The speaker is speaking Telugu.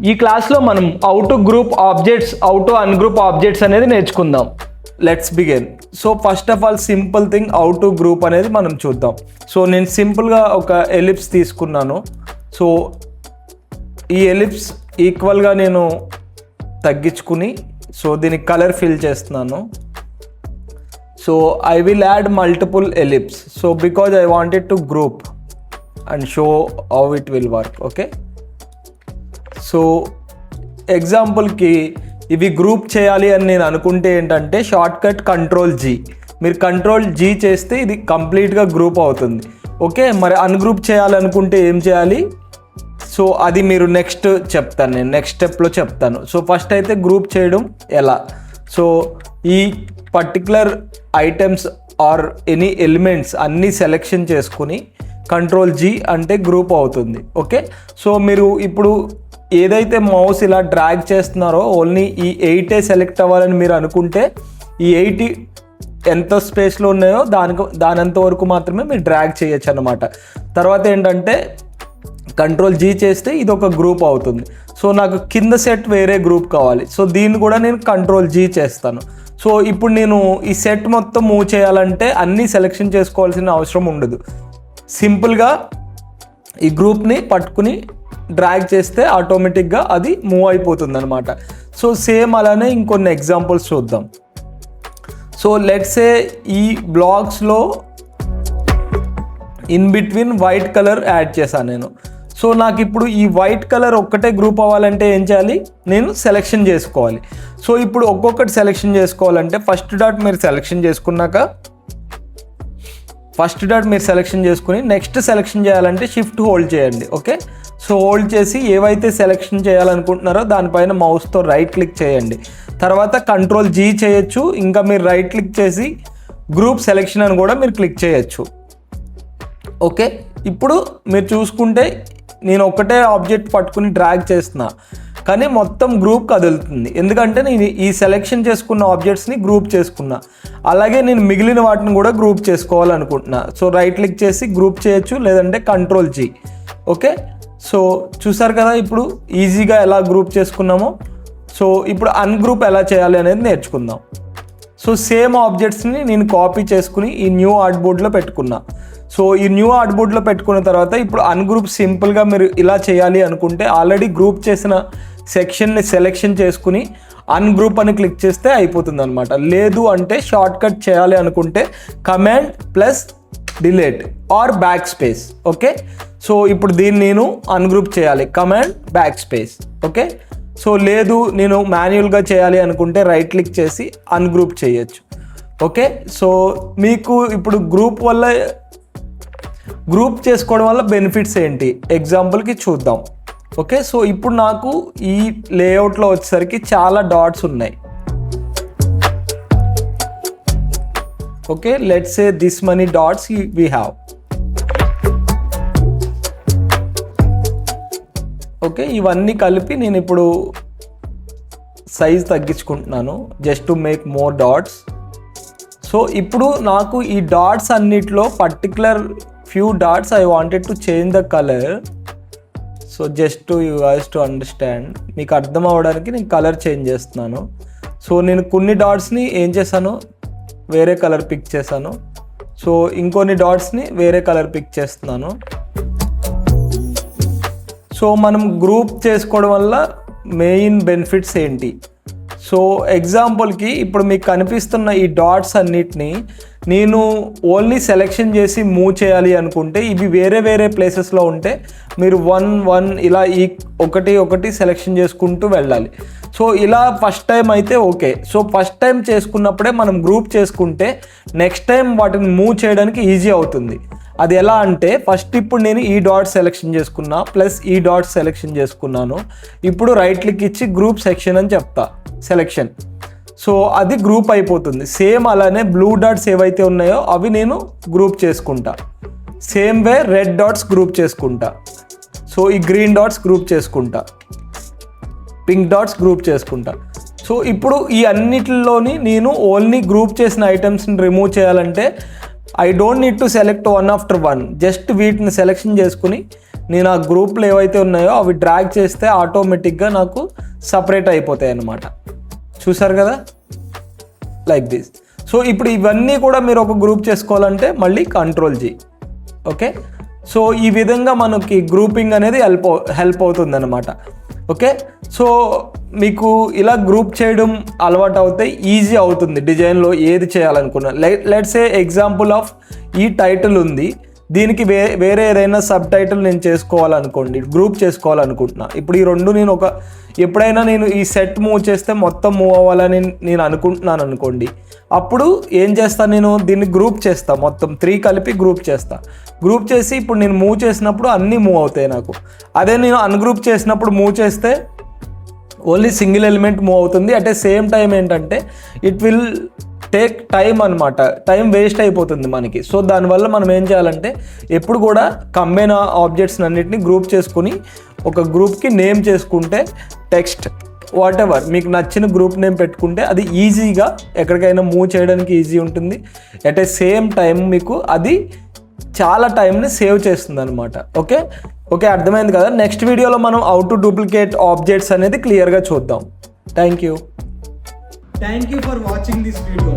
ఈ క్లాస్లో మనం how to group objects, how to ungroup objects అనేది నేర్చుకుందాం. Let's begin. So first of all simple thing how to group అనేది మనం చూద్దాం. సో నేను సింపుల్గా ఒక ఎలిప్స్ తీసుకున్నాను. సో ఈ ఎలిప్స్ ఈక్వల్గా నేను తగ్గించుకుని సో దీనికి కలర్ ఫిల్ చేస్తున్నాను. So I will add multiple ellipse. So because I wanted to group and show how it will work. Okay, so ఎగ్జాంపుల్కి ఇవి గ్రూప్ చేయాలి అని నేను అనుకుంటే ఏంటంటే షార్ట్ కట్ Ctrl+G. మీరు Ctrl+G చేస్తే ఇది కంప్లీట్గా గ్రూప్ అవుతుంది. ఓకే, మరి అన్గ్రూప్ చేయాలనుకుంటే ఏం చేయాలి? సో అది మీరు నెక్స్ట్ చెప్తాను, నేను నెక్స్ట్ స్టెప్లో చెప్తాను. సో ఫస్ట్ అయితే గ్రూప్ చేయడం ఎలా. సో ఈ particular items or any elements అన్నీ సెలెక్షన్ చేసుకుని Ctrl+G అంటే గ్రూప్ అవుతుంది. ఓకే, సో మీరు ఇప్పుడు ఏదైతే మౌస్ ఇలా డ్రాగ్ చేస్తున్నారో ఓన్లీ ఈ 8 సెలెక్ట్ అవ్వాలని మీరు అనుకుంటే ఈ 8 ఎంత స్పేస్లో ఉన్నాయో దానంత వరకు మాత్రమే మీరు డ్రాగ్ చేయొచ్చు అన్నమాట. తర్వాత ఏంటంటే Ctrl+G చేస్తే ఇది ఒక గ్రూప్ అవుతుంది. సో నాకు కింద సెట్ వేరే గ్రూప్ కావాలి. సో దీన్ని కూడా నేను Ctrl+G చేస్తాను. సో ఇప్పుడు నేను ఈ సెట్ మొత్తం మూవ్ చేయాలంటే అన్నీ సెలెక్షన్ చేసుకోవాల్సిన అవసరం ఉండదు. సింపుల్గా ఈ గ్రూప్ని పట్టుకుని డ్రాగ్ చేస్తే ఆటోమేటిక్గా అది మూవ్ అయిపోతుంది అనమాట. సో సేమ్ అలానే ఇంకొన్ని ఎగ్జాంపుల్స్ చూద్దాం. సో లెట్స్ సే ఈ బ్లాక్స్లో in between white colour add చేశాను నేను. సో నాకు ఇప్పుడు ఈ వైట్ కలర్ ఒక్కటే గ్రూప్ అవ్వాలంటే ఏం చేయాలి? నేను సెలెక్షన్ చేసుకోవాలి. సో ఇప్పుడు ఒక్కొక్కటి సెలెక్షన్ చేసుకోవాలంటే ఫస్ట్ డాట్ మీరు సెలెక్షన్ చేసుకుని నెక్స్ట్ సెలెక్షన్ చేయాలంటే షిఫ్ట్ హోల్డ్ చేయండి. ఓకే, సో హోల్డ్ చేసి ఏవైతే సెలెక్షన్ చేయాలనుకుంటున్నారో దానిపైన మౌస్తో రైట్ క్లిక్ చేయండి. తర్వాత Ctrl+G చేయొచ్చు, ఇంకా మీరు రైట్ క్లిక్ చేసి గ్రూప్ సెలెక్షన్ అని కూడా మీరు క్లిక్ చేయొచ్చు. ఓకే, ఇప్పుడు మీరు చూసుకుంటే నేను ఒకటే ఆబ్జెక్ట్ పట్టుకుని డ్రాగ్ చేస్తున్నా కానీ మొత్తం గ్రూప్ కదులుతుంది. ఎందుకంటే నేను ఈ సెలెక్షన్ చేసుకున్న ఆబ్జెక్ట్స్ని గ్రూప్ చేసుకున్నా, అలాగే నేను మిగిలిన వాటిని కూడా గ్రూప్ చేసుకోవాలనుకుంటున్నా. సో రైట్ క్లిక్ చేసి గ్రూప్ చేయొచ్చు, లేదంటే Ctrl+G. ఓకే, సో చూసారు కదా ఇప్పుడు ఈజీగా ఎలా గ్రూప్ చేసుకున్నామో. సో ఇప్పుడు అన్గ్రూప్ ఎలా చేయాలి అనేది నేర్చుకుందాం. సో సేమ్ ఆబ్జెక్ట్స్ని నేను కాపీ చేసుకుని ఈ న్యూ ఆర్ట్బోర్డ్లో పెట్టుకున్నా. సో ఈ న్యూ ఆర్ట్బోర్డ్లో పెట్టుకున్న తర్వాత ఇప్పుడు అన్గ్రూప్ సింపుల్గా మీరు ఇలా చేయాలి అనుకుంటే ఆల్రెడీ గ్రూప్ చేసిన సెక్షన్ని సెలెక్షన్ చేసుకుని అన్గ్రూప్ అని క్లిక్ చేస్తే అయిపోతుంది అనమాట. లేదు అంటే షార్ట్ కట్ చేయాలి అనుకుంటే Command+Delete or back space. Okay, so ఇప్పుడు దీన్ని నేను అన్గ్రూప్ చేయాలి, Command+Backspace. ఓకే, సో లేదు నేను మాన్యువల్గా చేయాలి అనుకుంటే రైట్ క్లిక్ చేసి అన్గ్రూప్ చేయొచ్చు. ఓకే, సో మీకు ఇప్పుడు గ్రూప్ చేసుకోవడం వల్ల బెనిఫిట్స్ ఏంటి ఎగ్జాంపుల్కి చూద్దాం. ఓకే, సో ఇప్పుడు నాకు ఈ లేఅవుట్లో వచ్చేసరికి చాలా డాట్స్ ఉన్నాయి. Okay, let's say this many dots we have. Okay, ఇవన్నీ కలిపి నేను ఇప్పుడు సైజ్ తగ్గించుకుంటున్నాను just to make more dots. So ఇప్పుడు నాకు ఈ డాట్స్ అన్నిట్లో particular few dots I wanted to change the colour. So just to you guys to understand, మీకు అర్థం అవ్వడానికి నేను కలర్ చేంజ్ చేస్తున్నాను. సో నేను కొన్ని డాట్స్ని ఏం చేశాను, వేరే కలర్ పిక్ చేశాను. సో ఇంకొన్ని డాట్స్ని వేరే కలర్ పిక్ చేస్తున్నాను. సో మనం గ్రూప్ చేసుకోవడం వల్ల మెయిన్ బెనిఫిట్స్ ఏంటి? సో ఎగ్జాంపుల్కి ఇప్పుడు మీకు కనిపిస్తున్న ఈ డాట్స్ అన్నిటినీ నేను ఓన్లీ సెలెక్షన్ చేసి మూవ్ చేయాలి అనుకుంటే ఇవి వేరే వేరే ప్లేసెస్లో ఉంటే మీరు వన్ ఇలా ఈ ఒకటి సెలెక్షన్ చేసుకుంటూ వెళ్ళాలి. సో ఇలా ఫస్ట్ టైం అయితే ఓకే. సో ఫస్ట్ టైం చేసుకున్నప్పుడే మనం గ్రూప్ చేసుకుంటే నెక్స్ట్ టైం వాటిని మూవ్ చేయడానికి ఈజీ అవుతుంది. అది ఎలా అంటే ఫస్ట్ ఇప్పుడు నేను ఈ డాట్ సెలెక్షన్ చేసుకున్నా ప్లస్ ఈ డాట్ సెలెక్షన్ చేసుకున్నాను. ఇప్పుడు రైట్ క్లిక్ ఇచ్చి గ్రూప్ సెక్షన్ అని చెప్తా, సెలెక్షన్. సో అది గ్రూప్ అయిపోతుంది. సేమ్ అలానే బ్లూ డాట్స్ ఏవైతే ఉన్నాయో అవి నేను గ్రూప్ చేసుకుంటా. Same way red dots group చేసుకుంటా. సో ఈ గ్రీన్ డాట్స్ గ్రూప్ చేసుకుంటా, పింక్ డాట్స్ గ్రూప్ చేసుకుంటా. సో ఇప్పుడు ఈ అన్నిటిలోని నేను ఓన్లీ గ్రూప్ చేసిన ఐటమ్స్ని రిమూవ్ చేయాలంటే I don't need to select one after one. Just వీటిని సెలెక్షన్ చేసుకుని నేను ఆ గ్రూప్లు ఏవైతే ఉన్నాయో అవి డ్రాగ్ చేస్తే ఆటోమేటిక్గా నాకు సపరేట్ అయిపోతాయి అన్నమాట. చూసారు కదా, లైక్ దిస్. సో ఇప్పుడు ఇవన్నీ కూడా మీరు ఒక గ్రూప్ చేసుకోవాలంటే మళ్ళీ Ctrl+G. ఓకే, సో ఈ విధంగా మనకి గ్రూపింగ్ అనేది హెల్ప్ అవుతుంది అనమాట. ఓకే, సో మీకు ఇలా గ్రూప్ చేయడం అలవాటు అవుతే ఈజీ అవుతుంది డిజైన్లో ఏది చేయాలనుకున్నా. లెట్స్ ఏ ఎగ్జాంపుల్ ఆఫ్ ఈ టైటిల్ ఉంది, దీనికి వేరే ఏదైనా సబ్ టైటిల్ నేను చేసుకోవాలనుకోండి, గ్రూప్ చేసుకోవాలనుకుంటున్నా. ఇప్పుడు ఈ రెండు నేను ఎప్పుడైనా నేను ఈ సెట్ మూవ్ చేస్తే మొత్తం మూవ్ అవ్వాలని నేను అనుకుంటున్నాను అనుకోండి, అప్పుడు ఏం చేస్తాను, నేను దీన్ని గ్రూప్ చేస్తాను, మొత్తం 3 కలిపి గ్రూప్ చేస్తాను. గ్రూప్ చేసి ఇప్పుడు నేను మూవ్ చేసినప్పుడు అన్నీ మూవ్ అవుతాయి నాకు. అదే నేను అన్గ్రూప్ చేసినప్పుడు మూవ్ చేస్తే ఓన్లీ సింగిల్ ఎలిమెంట్ మూవ్ అవుతుంది. అట్ ఏ సేమ్ టైం ఏంటంటే ఇట్ విల్ టేక్ టైం అనమాట, టైం వేస్ట్ అయిపోతుంది మనకి. సో దానివల్ల మనం ఏం చేయాలంటే ఎప్పుడు కూడా కంబైన్ ఆబ్జెక్ట్స్ అన్నిటిని గ్రూప్ చేసుకుని ఒక గ్రూప్కి నేమ్ చేసుకుంటే, టెక్స్ట్ వాట్ ఎవర్ మీకు నచ్చిన గ్రూప్ నేమ్ పెట్టుకుంటే అది ఈజీగా ఎక్కడికైనా మూవ్ చేయడానికి ఈజీ ఉంటుంది. అట్ ఏ సేమ్ టైం మీకు అది చాలా టైంని సేవ్ చేస్తుంది అనమాట. ఓకే, అర్థమైంది కదా. నెక్స్ట్ వీడియోలో మనం హౌ టు డూప్లికేట్ ఆబ్జెక్ట్స్ అనేది క్లియర్గా చూద్దాం. Thank you for watching this video.